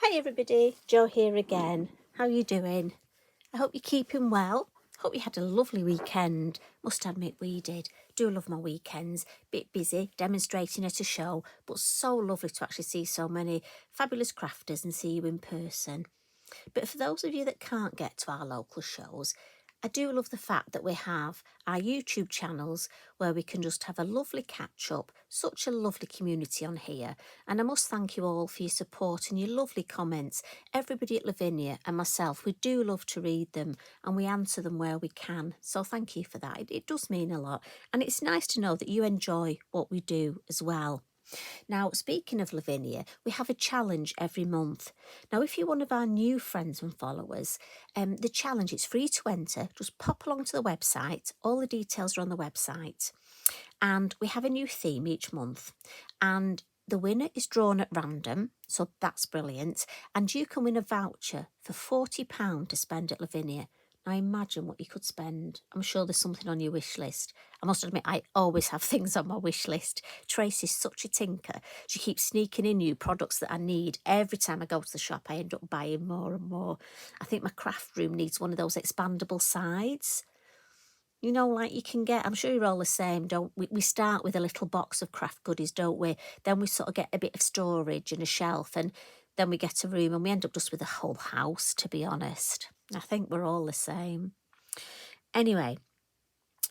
Hey everybody, Jo here again. How are you doing? I hope you're keeping well. Hope you had a lovely weekend. Must admit we did. Do love my weekends. Bit busy demonstrating at a show, but so lovely to actually see so many fabulous crafters and see you in person. But for those of you that can't get to our local shows, I do love the fact that we have our YouTube channels where we can just have a lovely catch up, such a lovely community on here. And I must thank you all for your support and your lovely comments. Everybody at Lavinia and myself, we do love to read them and we answer them where we can. So thank you for that. It does mean a lot. And it's nice to know that you enjoy what we do as well. Now, speaking of Lavinia, we have a challenge every month. Now, if you're one of our new friends and followers, the challenge, it's free to enter. Just pop along to the website. All the details are on the website. And we have a new theme each month. And the winner is drawn at random, so that's brilliant. And you can win a voucher for £40 to spend at Lavinia. Now imagine what you could spend. I'm sure there's something on your wish list. I must admit, I always have things on my wish list. Tracy's such a tinker. She keeps sneaking in new products that I need. Every time I go to the shop, I end up buying more and more. I think my craft room needs one of those expandable sides. You know, like you can get, I'm sure you're all the same, don't we? We start with a little box of craft goodies, don't we? Then we sort of get a bit of storage and a shelf, and then we get a room and we end up just with a whole house, to be honest. I think we're all the same. Anyway,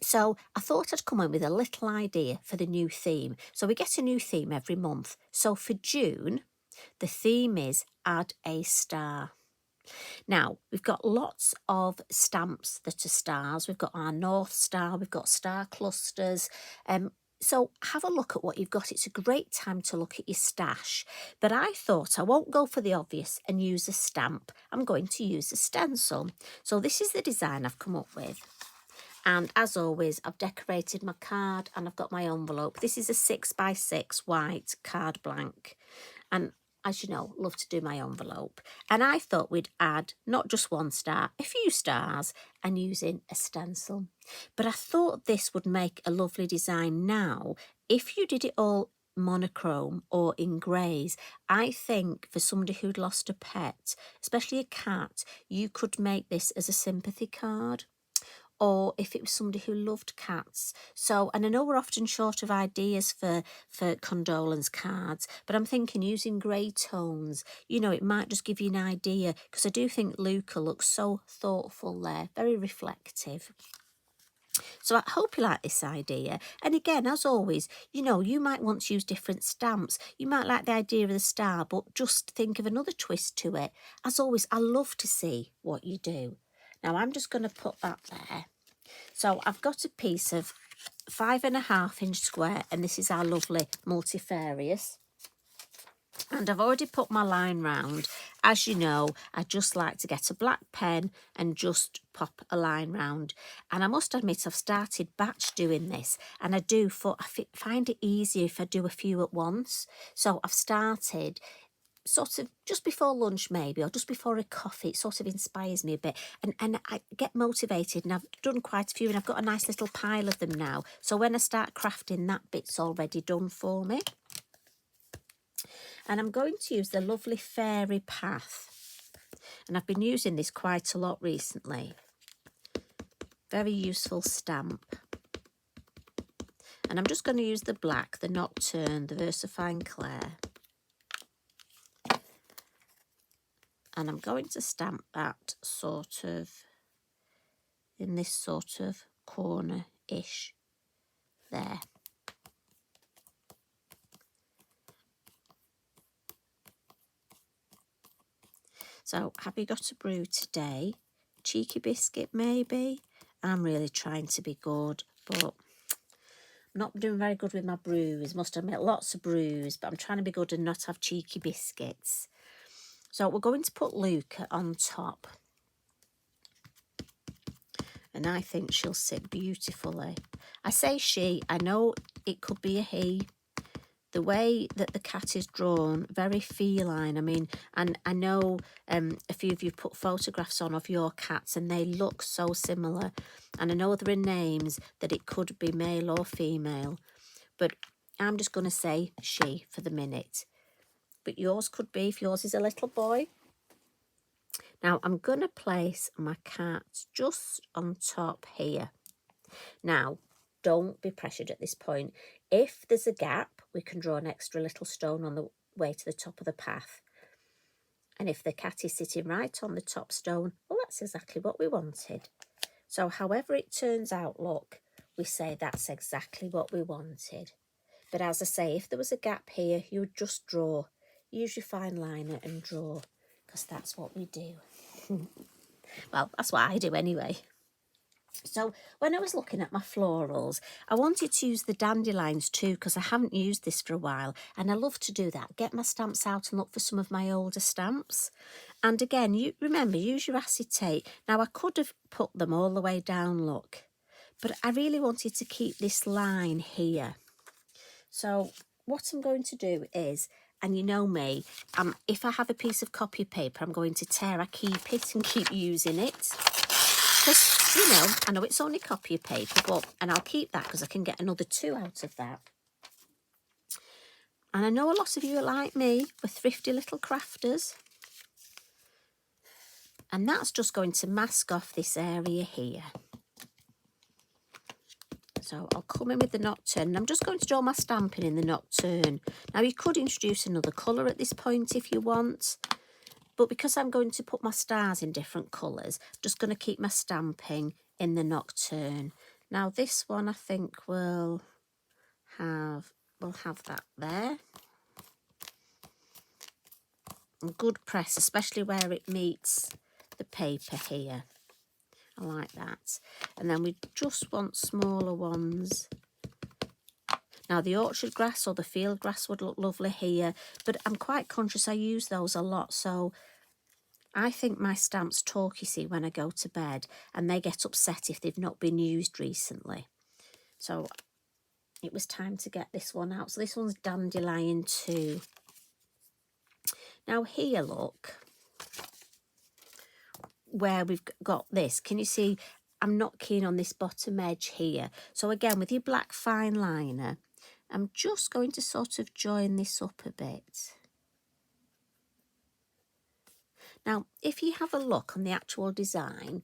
so I thought I'd come in with a little idea for the new theme. So we get a new theme every month. So for June, the theme is Add a Star. Now, we've got lots of stamps that are stars. We've got our North Star, we've got star clusters. So have a look at what you've got. It's a great time to look at your stash. But I thought I won't go for the obvious and use a stamp. I'm going to use a stencil. So this is the design I've come up with. And as always, I've decorated my card and I've got my envelope. This is a 6x6 white card blank. And as you know, love to do my envelope. And I thought we'd add not just one star, a few stars, and using a stencil. But I thought this would make a lovely design now. If you did it all monochrome or in greys, I think for somebody who'd lost a pet, especially a cat, you could make this as a sympathy card. Or if it was somebody who loved cats. So, and I know we're often short of ideas for condolence cards, but I'm thinking using grey tones, you know, it might just give you an idea, because I do think Luka looks so thoughtful there, very reflective. So I hope you like this idea. And again, as always, you know, you might want to use different stamps. You might like the idea of the star, but just think of another twist to it. As always, I love to see what you do. Now I'm just going to put that there. So I've got a piece of 5.5-inch square, and this is our lovely Multifarious. And I've already put my line round. As you know, I just like to get a black pen and just pop a line round. And I must admit, I've started batch doing this, and I find it easier if I do a few at once. So I've started sort of just before lunch maybe, or just before a coffee. It sort of inspires me a bit, and I get motivated, and I've done quite a few, and I've got a nice little pile of them now, so when I start crafting, that bit's already done for me. And I'm going to use the lovely Fairy Path, and I've been using this quite a lot recently. Very useful stamp. And I'm just going to use the black, the Nocturne, the Versafine Clair. And I'm going to stamp that sort of in this sort of corner-ish there. So, have you got a brew today? Cheeky biscuit maybe? I'm really trying to be good, but I'm not doing very good with my brews. Must admit, lots of brews, but I'm trying to be good and not have cheeky biscuits. So we're going to put Luka on top. And I think she'll sit beautifully. I say she, I know it could be a he. The way that the cat is drawn, very feline. I mean, and I know a few of you put photographs on of your cats and they look so similar. And I know there are names that it could be male or female. But I'm just going to say she for the minute. but yours could be if yours is a little boy. Now I'm going to place my cat just on top here. Now, don't be pressured at this point. If there's a gap, we can draw an extra little stone on the way to the top of the path. And if the cat is sitting right on the top stone, well, that's exactly what we wanted. So however it turns out, look, we say that's exactly what we wanted. But as I say, if there was a gap here, you would just draw. Use your fine liner and draw, because that's what we do. Well, that's what I do anyway. So when I was looking at my florals, I wanted to use the Dandelions too, because I haven't used this for a while, and I love to do that. Get my stamps out and look for some of my older stamps. And again, you remember, use your acetate. Now I could have put them all the way down, look, but I really wanted to keep this line here. So what I'm going to do is, and you know me, if I have a piece of copy paper, I'm going to tear, I keep it and keep using it. Because, you know, I know it's only copy paper, but, and I'll keep that because I can get another 2 out of that. And I know a lot of you are like me, we're thrifty little crafters. And that's just going to mask off this area here. So I'll come in with the Nocturne. I'm just going to draw my stamping in the Nocturne. Now you could introduce another colour at this point if you want. But because I'm going to put my stars in different colours, I'm just going to keep my stamping in the Nocturne. Now this one I think we'll have that there. And good press, especially where it meets the paper here. I like that. And then we just want smaller ones. Now the orchard grass or the field grass would look lovely here, but I'm quite conscious I use those a lot, so I think my stamps talk, you see, when I go to bed, and they get upset if they've not been used recently. So it was time to get this one out. So this one's Dandelion 2. Now here, look, where we've got this, can you see I'm not keen on this bottom edge here. So again, with your black fine liner, I'm just going to sort of join this up a bit. Now, if you have a look on the actual design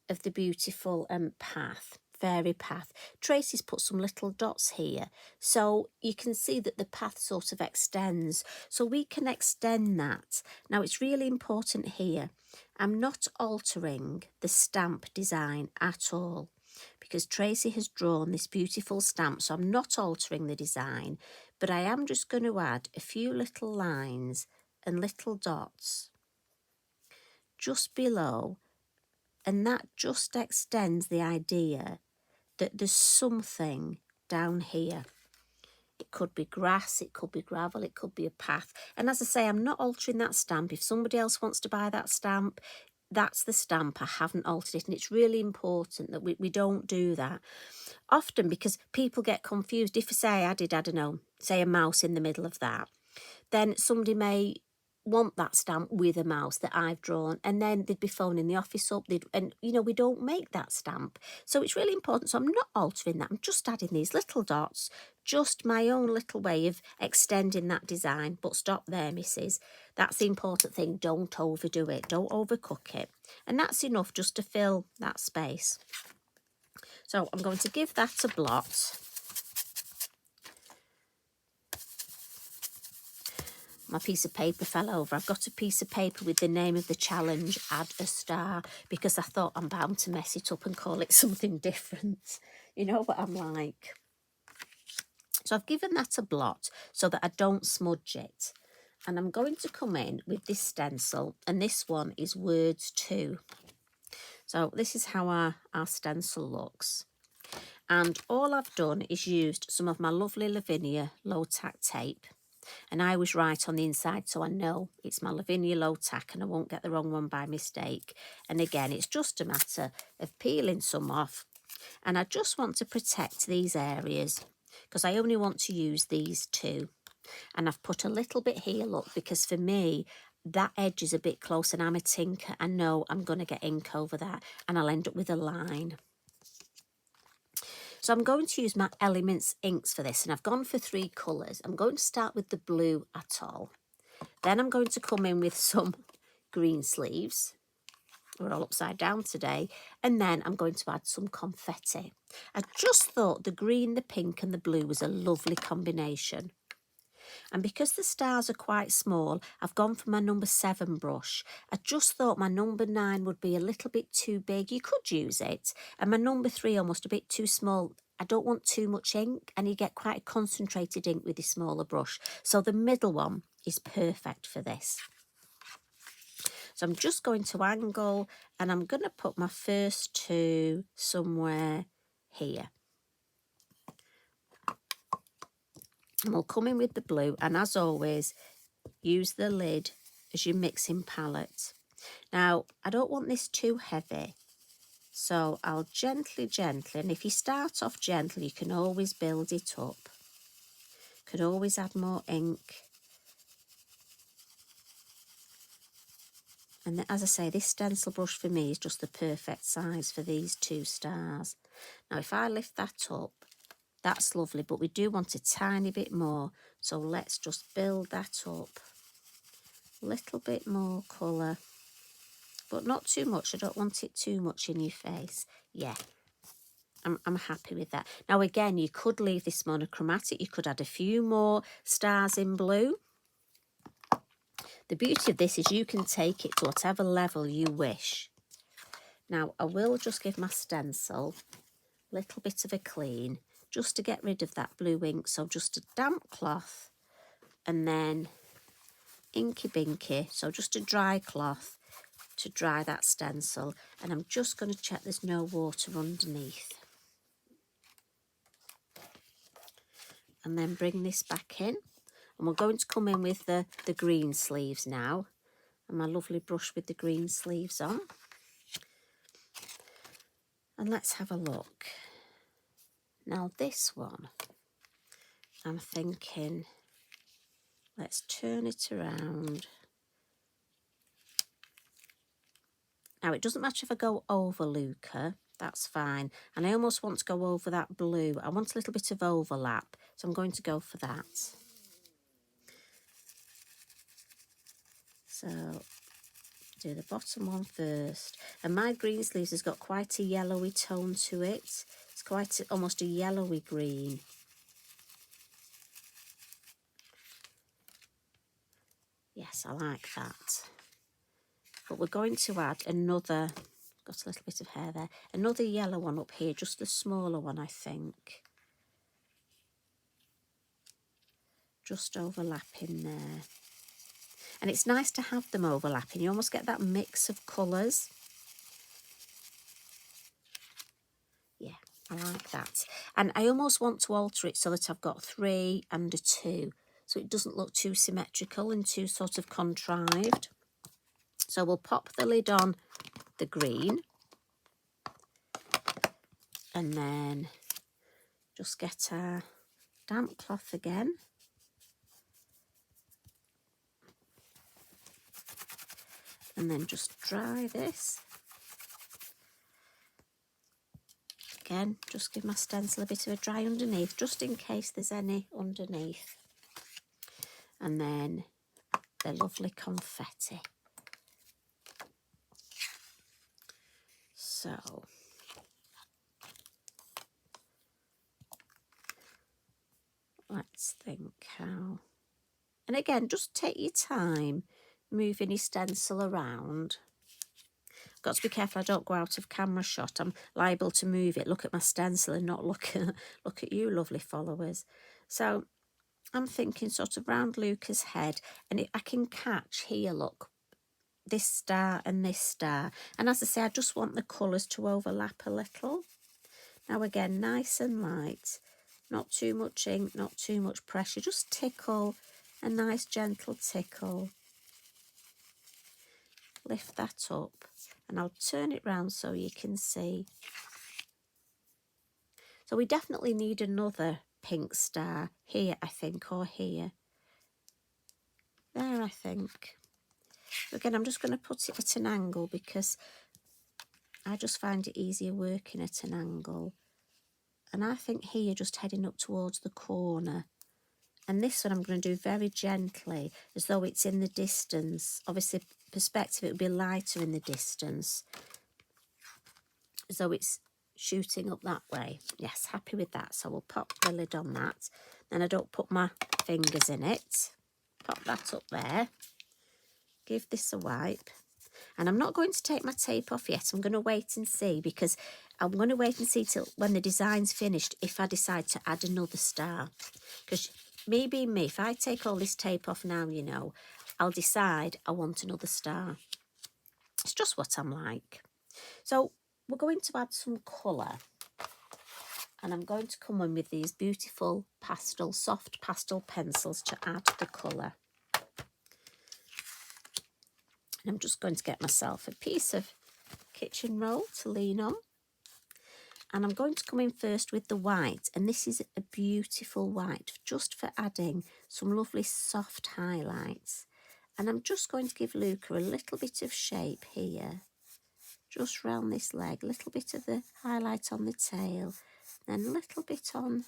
of the beautiful path, fairy path, Tracy's put some little dots here. So you can see that the path sort of extends. So we can extend that. Now, it's really important here. I'm not altering the stamp design at all, because Tracy has drawn this beautiful stamp, so I'm not altering the design, but I am just going to add a few little lines and little dots just below, and that just extends the idea that there's something down here. It could be grass, it could be gravel, it could be a path. And as I say, I'm not altering that stamp. If somebody else wants to buy that stamp, that's the stamp. I haven't altered it. And it's really important that we don't do that. Often because people get confused. If I say I added, I don't know, say a mouse in the middle of that, then somebody may want that stamp with a mouse that I've drawn, and then they'd be phoning the office up, and you know, we don't make that stamp. So it's really important. So I'm not altering that, I'm just adding these little dots, just my own little way of extending that design. But stop there, missus, that's the important thing. Don't overdo it, don't overcook it, and that's enough just to fill that space. So I'm going to give that a blot. My piece of paper fell over. I've got a piece of paper with the name of the challenge, add a star, because I thought I'm bound to mess it up and call it something different. You know what I'm like. So I've given that a blot so that I don't smudge it. And I'm going to come in with this stencil, and this one is Words 2. So this is how our stencil looks. And all I've done is used some of my lovely Lavinia low tack tape. And I was right on the inside, so I know it's my Lavinia low tack and I won't get the wrong one by mistake. And again, it's just a matter of peeling some off. And I just want to protect these areas because I only want to use these 2. And I've put a little bit here, look, because for me, that edge is a bit close and I'm a tinker. I know I'm going to get ink over that and I'll end up with a line. So I'm going to use my Elements inks for this, and I've gone for 3 colours. I'm going to start with the blue Atoll. Then I'm going to come in with some Greensleeves. We're all upside down today. And then I'm going to add some confetti. I just thought the green, the pink and the blue was a lovely combination. And because the stars are quite small, I've gone for my number 7 brush. I just thought my number 9 would be a little bit too big. You could use it. And my number 3 almost a bit too small. I don't want too much ink, and you get quite a concentrated ink with the smaller brush. So the middle one is perfect for this. So I'm just going to angle, and I'm going to put my first 2 somewhere here. And we'll come in with the blue, and as always, use the lid as your mixing palette. Now, I don't want this too heavy, so I'll gently, and if you start off gently, you can always build it up. Could always add more ink. And as I say, this stencil brush for me is just the perfect size for these 2 stars. Now, if I lift that up, that's lovely, but we do want a tiny bit more, so let's just build that up. A little bit more colour, but not too much. I don't want it too much in your face. Yeah, I'm happy with that. Now, again, you could leave this monochromatic. You could add a few more stars in blue. The beauty of this is you can take it to whatever level you wish. Now, I will just give my stencil a little bit of a clean, just to get rid of that blue ink. So just a damp cloth, and then inky binky, so just a dry cloth to dry that stencil. And I'm just going to check there's no water underneath. And then bring this back in. And we're going to come in with the Greensleeves now. And my lovely brush with the Greensleeves on. And let's have a look. Now this one, I'm thinking, let's turn it around. Now it doesn't matter if I go over Luka, that's fine. And I almost want to go over that blue. I want a little bit of overlap, so I'm going to go for that. So do the bottom one first. And my Greensleeves has got quite a yellowy tone to it. It's quite almost a yellowy green. Yes, I like that. But we're going to add another, got a little bit of hair there, another yellow one up here, just a smaller one, I think. Just overlapping there. And it's nice to have them overlapping. You almost get that mix of colours. Yeah, I like that. And I almost want to alter it so that I've got 3 and a 2. So it doesn't look too symmetrical and too sort of contrived. So we'll pop the lid on the green. And then just get our damp cloth again. And then just dry this. Again, just give my stencil a bit of a dry underneath, just in case there's any underneath. And then the lovely confetti. So, let's think how. And again, just take your time moving your stencil around. Got to be careful I don't go out of camera shot. I'm liable to move it, look at my stencil and not look at you lovely followers. So I'm thinking sort of round Luka's head, and I can catch here, look, this star and this star. And as I say, I just want the colours to overlap a little. Now again, nice and light, not too much ink, not too much pressure, just tickle, a nice gentle tickle. Lift that up, and I'll turn it round so you can see. So we definitely need another pink star here, I think, or here. There, I think. Again, I'm just going to put it at an angle because I just find it easier working at an angle. And I think here, just heading up towards the corner, And this one I'm going to do very gently, as though it's in the distance. Obviously, perspective, it would be lighter in the distance, as though it's shooting up that way. Yes, happy with that. So we'll pop the lid on that. Then I don't put my fingers in it. Pop that up there. Give this a wipe. And I'm not going to take my tape off yet. I'm going to wait and see, because I'm going to wait and see till when the design's finished if I decide to add another star. Because me being me, if I take all this tape off now, you know, I'll decide I want another star. It's just what I'm like. So we're going to add some colour. And I'm going to come in with these beautiful pastel, soft pastel pencils to add the colour. And I'm just going to get myself a piece of kitchen roll to lean on. And I'm going to come in first with the white. And this is a beautiful white, just for adding some lovely soft highlights. And I'm just going to give Luka a little bit of shape here. Just round this leg, a little bit of the highlight on the tail. Then a little bit on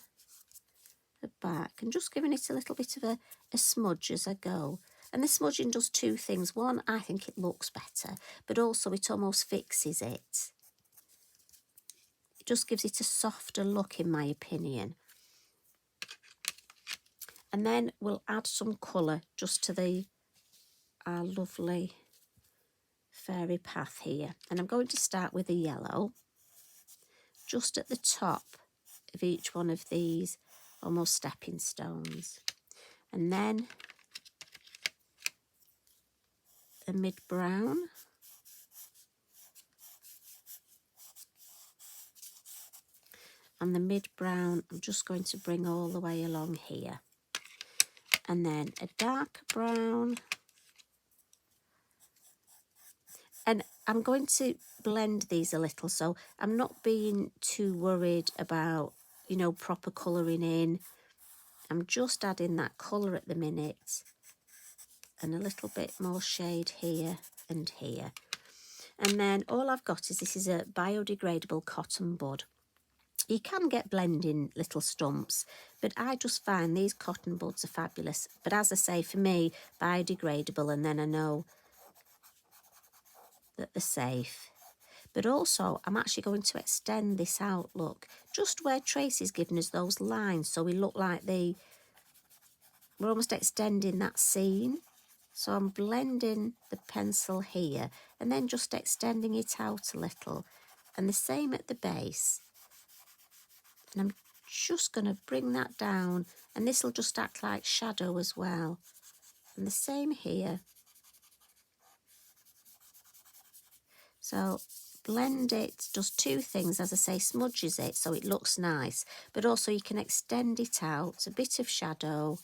the back. And just giving it a little bit of a smudge as I go. And the smudging does two things. One, I think it looks better, but also it almost fixes it. It just gives it a softer look, in my opinion. And then we'll add some colour just to our lovely fairy path here. And I'm going to start with a yellow, just at the top of each one of these almost stepping stones. And then a mid-brown. And the mid-brown, I'm just going to bring all the way along here. And then a dark brown. And I'm going to blend these a little, so I'm not being too worried about, you know, proper colouring in. I'm just adding that colour at the minute. And a little bit more shade here and here. And then all I've got is, this is a biodegradable cotton bud. You can get blending little stumps, but I just find these cotton buds are fabulous. But as I say, for me, biodegradable, and then I know that they're safe. But also, I'm actually going to extend this out, look, just where Tracy's given us those lines, so we look like we're almost extending that scene. So I'm blending the pencil here, and then just extending it out a little. And the same at the base. And I'm just going to bring that down, and this will just act like shadow as well. And the same here. So blend it, does two things, as I say, smudges it so it looks nice, but also you can extend it out, a bit of shadow.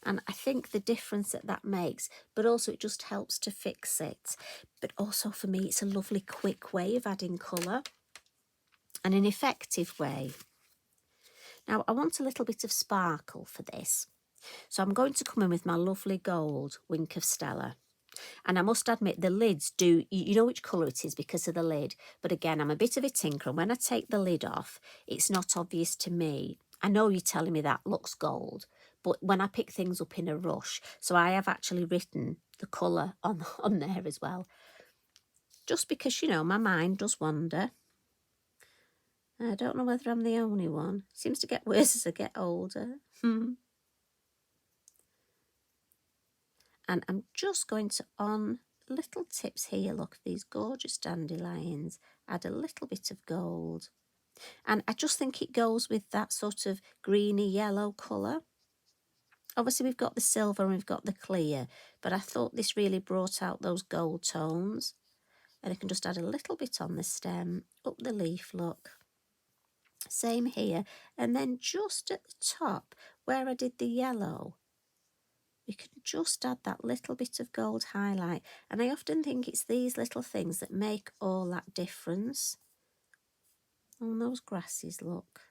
And I think the difference that makes, but also it just helps to fix it. But also for me, it's a lovely quick way of adding colour, and an effective way. Now I want a little bit of sparkle for this. So I'm going to come in with my lovely gold Wink of Stella. And I must admit, the lids do, you know which colour it is because of the lid. But again, I'm a bit of a tinker, and when I take the lid off, it's not obvious to me. I know you're telling me that looks gold, but when I pick things up in a rush, so I have actually written the colour on there as well. Just because, you know, my mind does wander. I don't know whether I'm the only one. It seems to get worse as I get older. And I'm just going to, on little tips here, look, these gorgeous dandelions, add a little bit of gold. And I just think it goes with that sort of greeny yellow colour. Obviously, we've got the silver and we've got the clear, but I thought this really brought out those gold tones. And I can just add a little bit on the stem, up the leaf, look. Same here. And then just at the top, where I did the yellow, we can just add that little bit of gold highlight. And I often think it's these little things that make all that difference. On those grasses, look.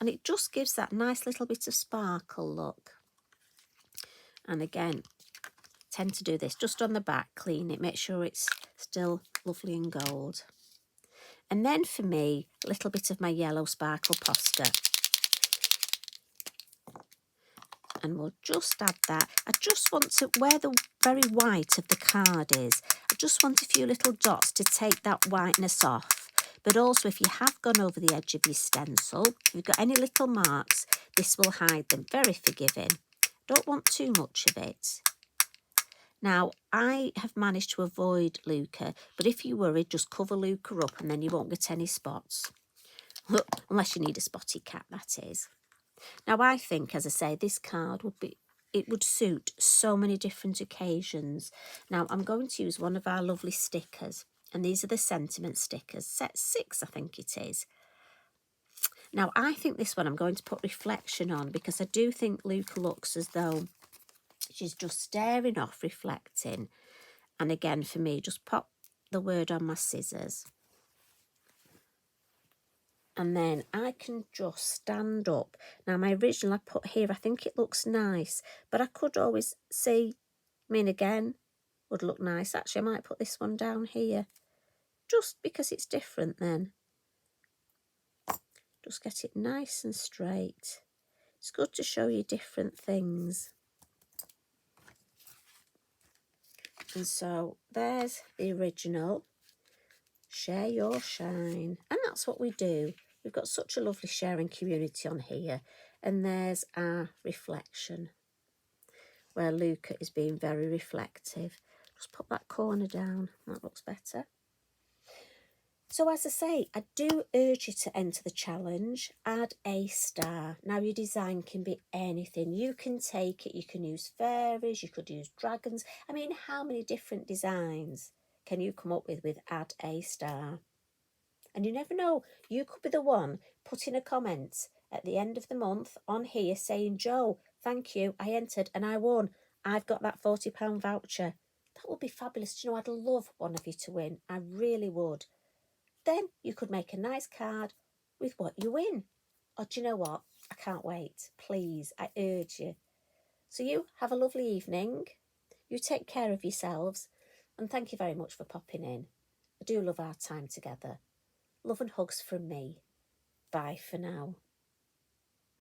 And it just gives that nice little bit of sparkle, look. And again, tend to do this just on the back, clean it, make sure it's still lovely and gold. And then for me, a little bit of my yellow sparkle poster. And we'll just add that. I just want to, where the very white of the card is, I just want a few little dots to take that whiteness off. But also if you have gone over the edge of your stencil, if you've got any little marks, this will hide them. Very forgiving. Don't want too much of it. Now, I have managed to avoid Luka, but if you're worried, just cover Luka up and then you won't get any spots. Look, unless you need a spotty cat, that is. Now, I think, as I say, this card would suit so many different occasions. Now, I'm going to use one of our lovely stickers, and these are the sentiment stickers, set 6, I think it is. Now, I think this one I'm going to put reflection on because I do think Luka looks as though she's just staring off, reflecting. And again, for me, just pop the word on my scissors. And then I can just stand up. Now, my original I put here, I think it looks nice, but I could always see, I mean, again, would look nice. Actually, I might put this one down here, just because it's different then. Just get it nice and straight. It's good to show you different things. And so there's the original. Share your shine. And that's what we do. We've got such a lovely sharing community on here. And there's our reflection, where Luka is being very reflective. Just put that corner down. That looks better. So as I say, I do urge you to enter the challenge. Add a star. Now your design can be anything. You can take it. You can use fairies. You could use dragons. I mean, how many different designs can you come up with add a star? And you never know, you could be the one putting a comment at the end of the month on here saying, Joe, thank you, I entered and I won. I've got that £40 voucher. That would be fabulous. Do you know, I'd love one of you to win. I really would. Then you could make a nice card with what you win. Or do you know what? I can't wait. Please, I urge you. So you have a lovely evening. You take care of yourselves. And thank you very much for popping in. I do love our time together. Love and hugs from me. Bye for now.